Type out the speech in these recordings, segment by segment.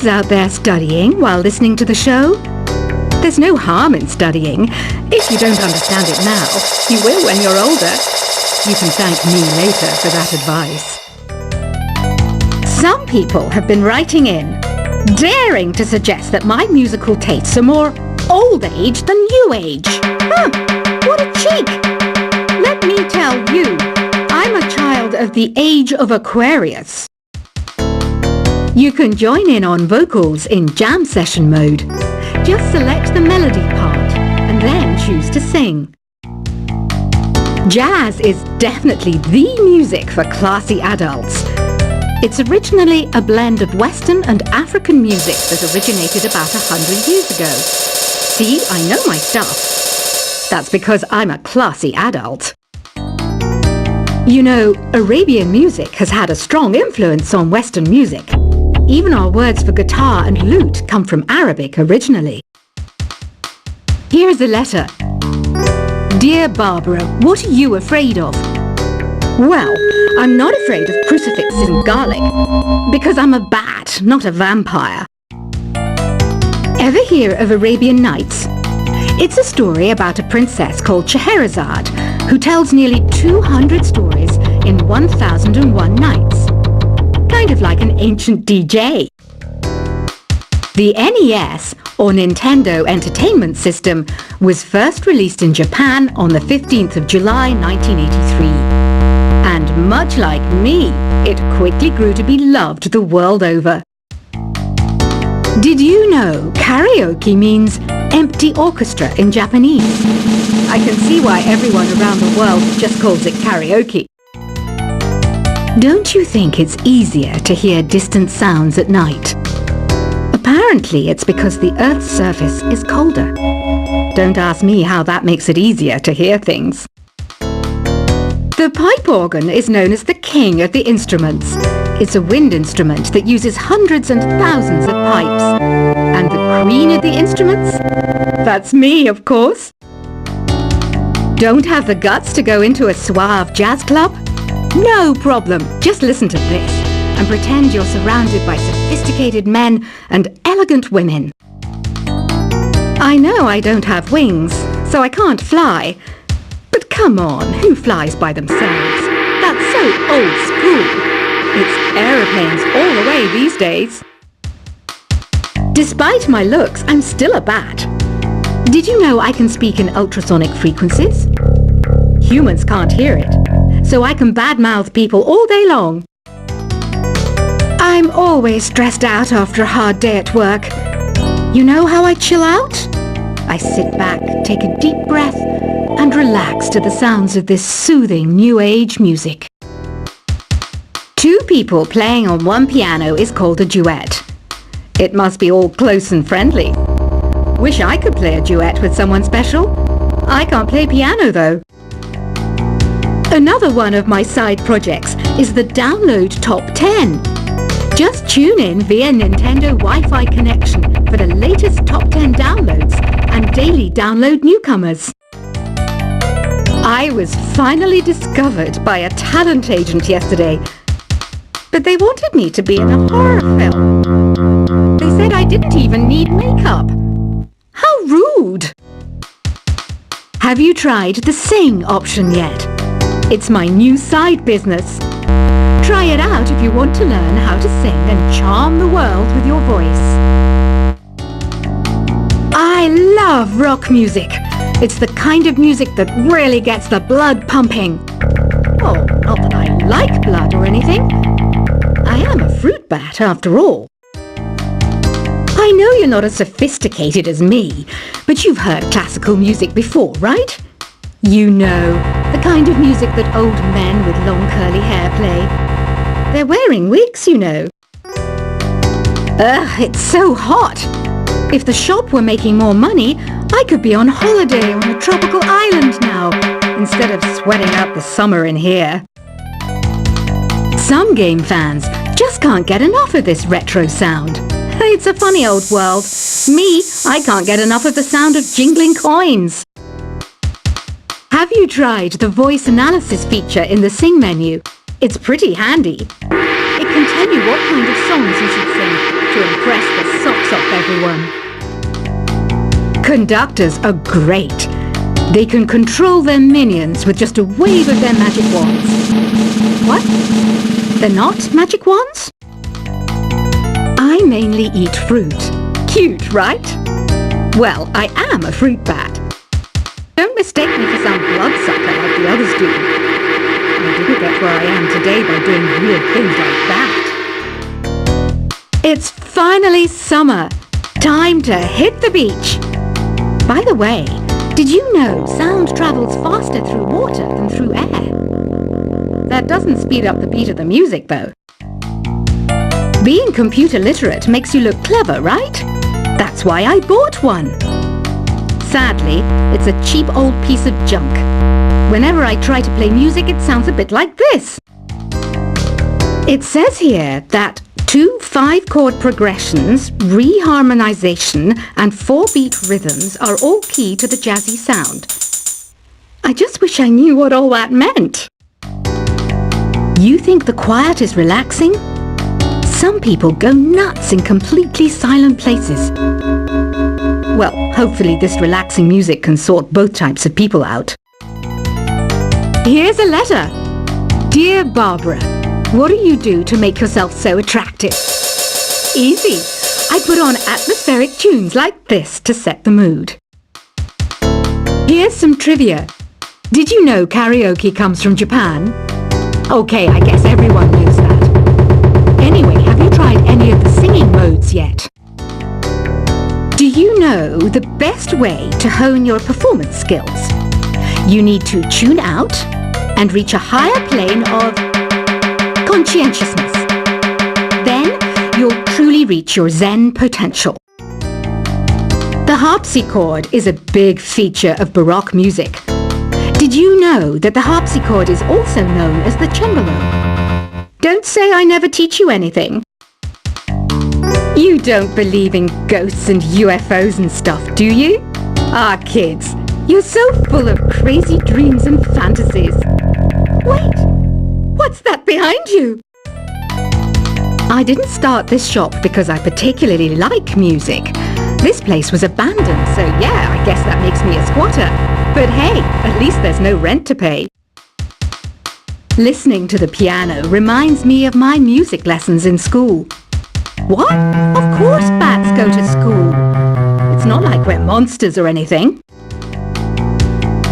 out there studying while listening to the show? There's no harm in studying. If you don't understand it now, you will when you're older. You can thank me later for that advice. Some people have been writing in, daring to suggest that my musical tastes are more old age than new age. What a cheek! Let me tell you, I'm a child of the age of Aquarius. You can join in on vocals in jam session mode. Just select the melody part and then choose to sing. Jazz is definitely the music for classy adults. It's originally a blend of Western and African music that originated about 100 years ago. See, I know my stuff. That's because I'm a classy adult. You know, Arabian music has had a strong influence on Western music. Even our words for guitar and lute come from Arabic originally. Here's a letter. Dear Barbara, what are you afraid of? Well, I'm not afraid of crucifixes and garlic, because I'm a bat, not a vampire. Ever hear of Arabian Nights? It's a story about a princess called Scheherazade, who tells nearly 200 stories in 1001 nights. Kind of like an ancient DJ. The NES, or Nintendo Entertainment System, was first released in Japan on the 15th of July 1983. And much like me, it quickly grew to be loved the world over. Did you know karaoke means empty orchestra in Japanese? I can see why everyone around the world just calls it karaoke. Don't you think it's easier to hear distant sounds at night? Apparently it's because the Earth's surface is colder. Don't ask me how that makes it easier to hear things. The pipe organ is known as the king of the instruments. It's a wind instrument that uses hundreds and thousands of pipes. And the queen of the instruments? That's me, of course. Don't have the guts to go into a suave jazz club? No problem. Just listen to this and pretend you're surrounded by sophisticated men and elegant women. I know I don't have wings, so I can't fly. But come on, who flies by themselves? That's so old school. It's aeroplanes all the way these days. Despite my looks, I'm still a bat. Did you know I can speak in ultrasonic frequencies? Humans can't hear it, so I can badmouth people all day long. I'm always stressed out after a hard day at work. You know how I chill out? I sit back, take a deep breath, and relax to the sounds of this soothing new age music. Two people playing on one piano is called a duet. It must be all close and friendly. Wish I could play a duet with someone special. I can't play piano though. Another one of my side projects is the Download Top 10. Just tune in via Nintendo Wi-Fi connection for the latest Top 10 downloads and daily download newcomers. I was finally discovered by a talent agent yesterday, but they wanted me to be in a horror film. They said I didn't even need makeup. How rude! Have you tried the Sing option yet? It's my new side business. Try it out if you want to learn how to sing and charm the world with your voice. I love rock music. It's the kind of music that really gets the blood pumping. Oh, not that I like blood or anything. I am a fruit bat after all. I know you're not as sophisticated as me, but you've heard classical music before, right? You know, the kind of music that old men with long curly hair play. They're wearing wigs, you know. Ugh, it's so hot. If the shop were making more money, I could be on holiday on a tropical island now, instead of sweating out the summer in here. Some game fans just can't get enough of this retro sound. It's a funny old world. Me, I can't get enough of the sound of jingling coins. Have you tried the voice analysis feature in the Sing menu? It's pretty handy. It can tell you what kind of songs you should sing, to impress the socks off everyone. Conductors are great. They can control their minions with just a wave of their magic wands. What? They're not magic wands? I mainly eat fruit. Cute, right? Well, I am a fruit bat. Don't mistake me for some bloodsucker like the others do. I didn't get where I am today by doing weird things like that. It's finally summer. Time to hit the beach. By the way, did you know sound travels faster through water than through air? That doesn't speed up the beat of the music, though. Being computer literate makes you look clever, right? That's why I bought one. Sadly, it's a cheap old piece of junk. Whenever I try to play music, it sounds a bit like this. It says here that 2 5-chord progressions, reharmonization, and 4-beat rhythms are all key to the jazzy sound. I just wish I knew what all that meant. You think the quiet is relaxing? Some people go nuts in completely silent places. Well, hopefully this relaxing music can sort both types of people out. Here's a letter. Dear Barbara, what do you do to make yourself so attractive? Easy. I put on atmospheric tunes like this to set the mood. Here's some trivia. Did you know karaoke comes from Japan? Okay, I guess everyone knows that. Anyway, have you tried any of the singing modes yet? Do you know the best way to hone your performance skills? You need to tune out and reach a higher plane of conscientiousness. Then you'll truly reach your Zen potential. The harpsichord is a big feature of Baroque music. Did you know that the harpsichord is also known as the cembalo? Don't say I never teach you anything. You don't believe in ghosts and UFOs and stuff, do you? Ah, kids, you're so full of crazy dreams and fantasies. Wait, what's that behind you? I didn't start this shop because I particularly like music. This place was abandoned, so yeah, I guess that makes me a squatter. But hey, at least there's no rent to pay. Listening to the piano reminds me of my music lessons in school. What? Of course bats go to school. It's not like we're monsters or anything.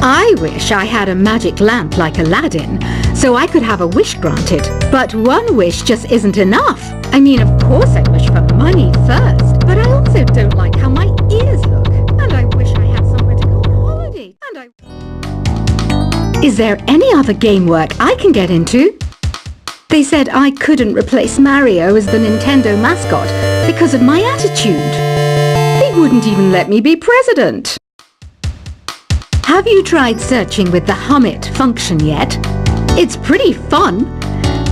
I wish I had a magic lamp like Aladdin, so I could have a wish granted. But one wish just isn't enough. I mean, of course I wish for money first, but I also don't like how my ears look. And I wish I had somewhere to go on holiday. Is there any other game work I can get into? They said I couldn't replace Mario as the Nintendo mascot because of my attitude. They wouldn't even let me be president. Have you tried searching with the Hum It function yet? It's pretty fun.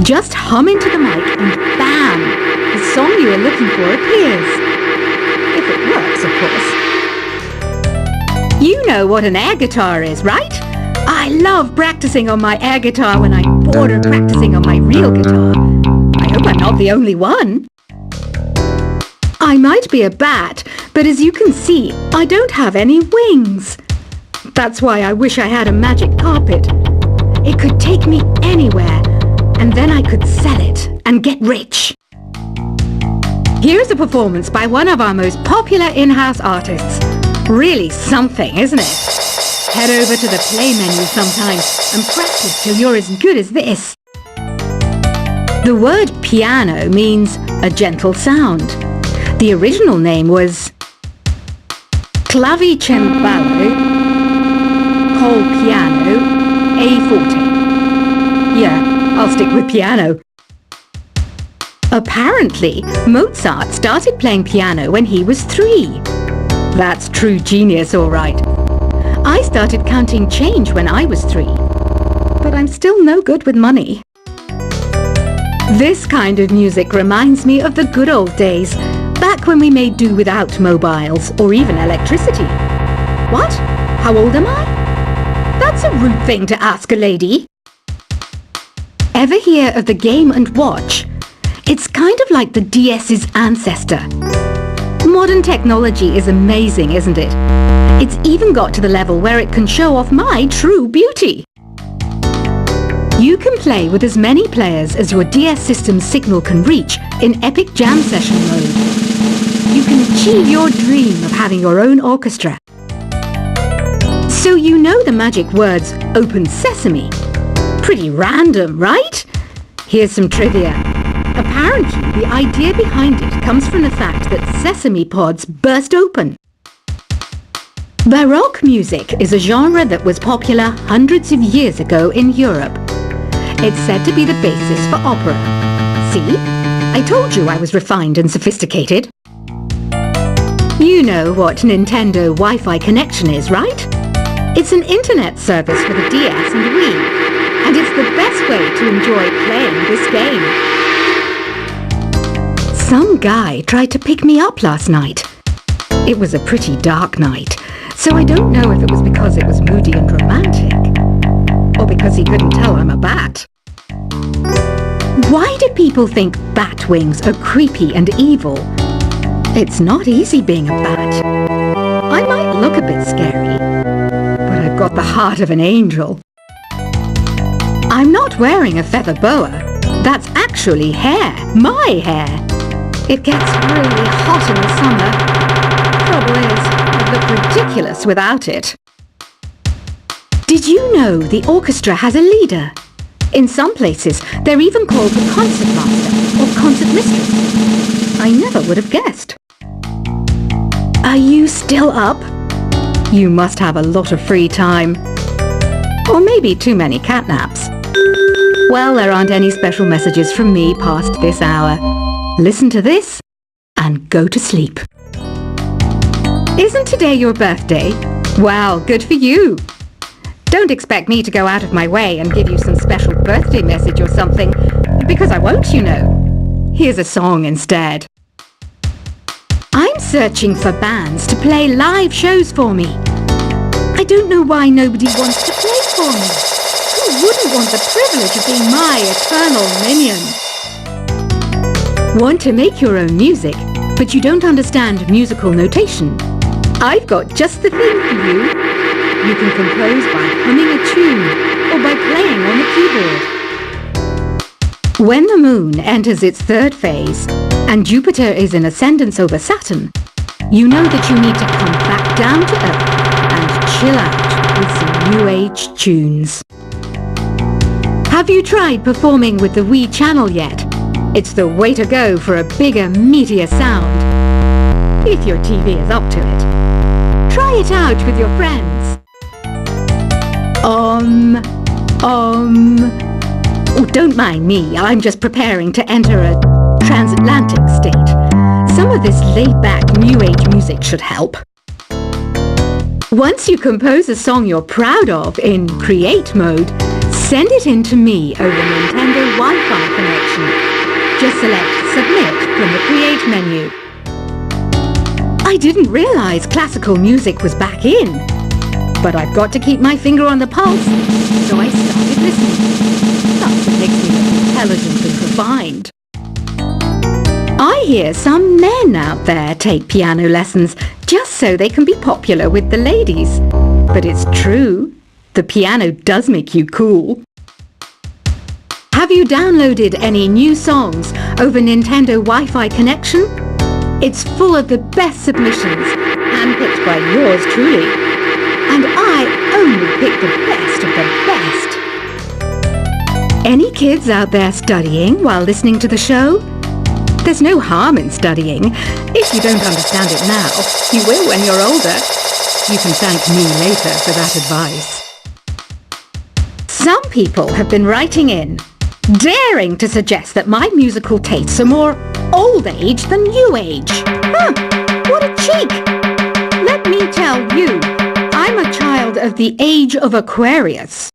Just hum into the mic and bam! The song you are looking for appears. If it works, of course. You know what an air guitar is, right? I love practicing on my air guitar when I'm bored of practicing on my real guitar. I hope I'm not the only one. I might be a bat, but as you can see, I don't have any wings. That's why I wish I had a magic carpet. It could take me anywhere, and then I could sell it and get rich. Here's a performance by one of our most popular in-house artists. Really something, isn't it? Head over to the play menu sometime and practice till you're as good as this. The word piano means a gentle sound. The original name was clavicembalo col piano A forte. Yeah, I'll stick with piano. Apparently, Mozart started playing piano when he was 3. That's true genius, all right. I started counting change when I was 3, but I'm still no good with money. This kind of music reminds me of the good old days, back when we made do without mobiles or even electricity. What? How old am I? That's a rude thing to ask a lady. Ever hear of the Game & Watch? It's kind of like the DS's ancestor. Modern technology is amazing, isn't it? It's even got to the level where it can show off my true beauty. You can play with as many players as your DS system's signal can reach in Epic Jam Session mode. You can achieve your dream of having your own orchestra. So you know the magic words "Open Sesame." Pretty random, right? Here's some trivia. Apparently, the idea behind it comes from the fact that sesame pods burst open. Baroque music is a genre that was popular hundreds of years ago in Europe. It's said to be the basis for opera. See? I told you I was refined and sophisticated. You know what Nintendo Wi-Fi connection is, right? It's an internet service for the DS and Wii, and it's the best way to enjoy playing this game. Some guy tried to pick me up last night. It was a pretty dark night, so I don't know if it was because it was moody and romantic, or because he couldn't tell I'm a bat. Why do people think bat wings are creepy and evil? It's not easy being a bat. I might look a bit scary, but I've got the heart of an angel. I'm not wearing a feather boa. That's actually hair, my hair. It gets really hot in the summer. Trouble is, I'd look ridiculous without it. Did you know the orchestra has a leader? In some places, they're even called the concert master or concert mistress. I never would have guessed. Are you still up? You must have a lot of free time. Or maybe too many catnaps. Well, there aren't any special messages from me past this hour. Listen to this and go to sleep. Isn't today your birthday? Well, good for you. Don't expect me to go out of my way and give you some special birthday message or something, because I won't, you know. Here's a song instead. I'm searching for bands to play live shows for me. I don't know why nobody wants to play for me. Who wouldn't want the privilege of being my eternal minion? Want to make your own music, but you don't understand musical notation? I've got just the thing for you. You can compose by humming a tune or by playing on the keyboard. When the moon enters its third phase and Jupiter is in ascendance over Saturn, you know that you need to come back down to Earth and chill out with some new age tunes. Have you tried performing with the Wii channel yet? It's the way to go for a bigger, meatier sound. If your TV is up to it. Try it out with your friends. Oh, don't mind me. I'm just preparing to enter a transatlantic state. Some of this laid-back New Age music should help. Once you compose a song you're proud of in Create mode, send it in to me over Nintendo Wi-Fi connection. Just select Submit from the Create menu. I didn't realize classical music was back in. But I've got to keep my finger on the pulse, so I started listening. That's what makes me look intelligent and refined. I hear some men out there take piano lessons just so they can be popular with the ladies. But it's true, the piano does make you cool. Have you downloaded any new songs over Nintendo Wi-Fi connection? It's full of the best submissions, handpicked by yours truly. And I only pick the best of the best. Any kids out there studying while listening to the show? There's no harm in studying. If you don't understand it now, you will when you're older. You can thank me later for that advice. Some people have been writing in, daring to suggest that my musical tastes are more old age than new age. Huh, what a cheek! Let me tell you, I'm a child of the age of Aquarius.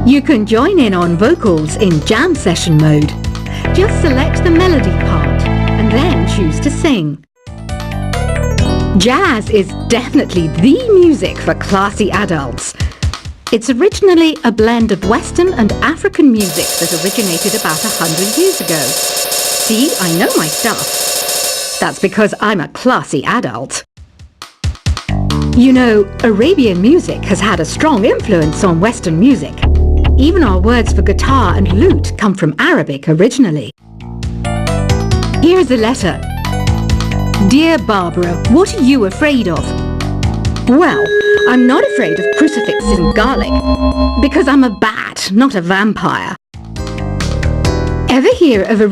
You can join in on vocals in jam session mode. Just select the melody part and then choose to sing. Jazz is definitely the music for classy adults. It's originally a blend of Western and African music that originated about 100 years ago. See, I know my stuff. That's because I'm a classy adult. You know, Arabian music has had a strong influence on Western music. Even our words for guitar and lute come from Arabic originally. Here's a letter. Dear Barbara, what are you afraid of? Well, I'm not afraid of crucifixes and garlic, because I'm a bat, not a vampire. Ever hear of a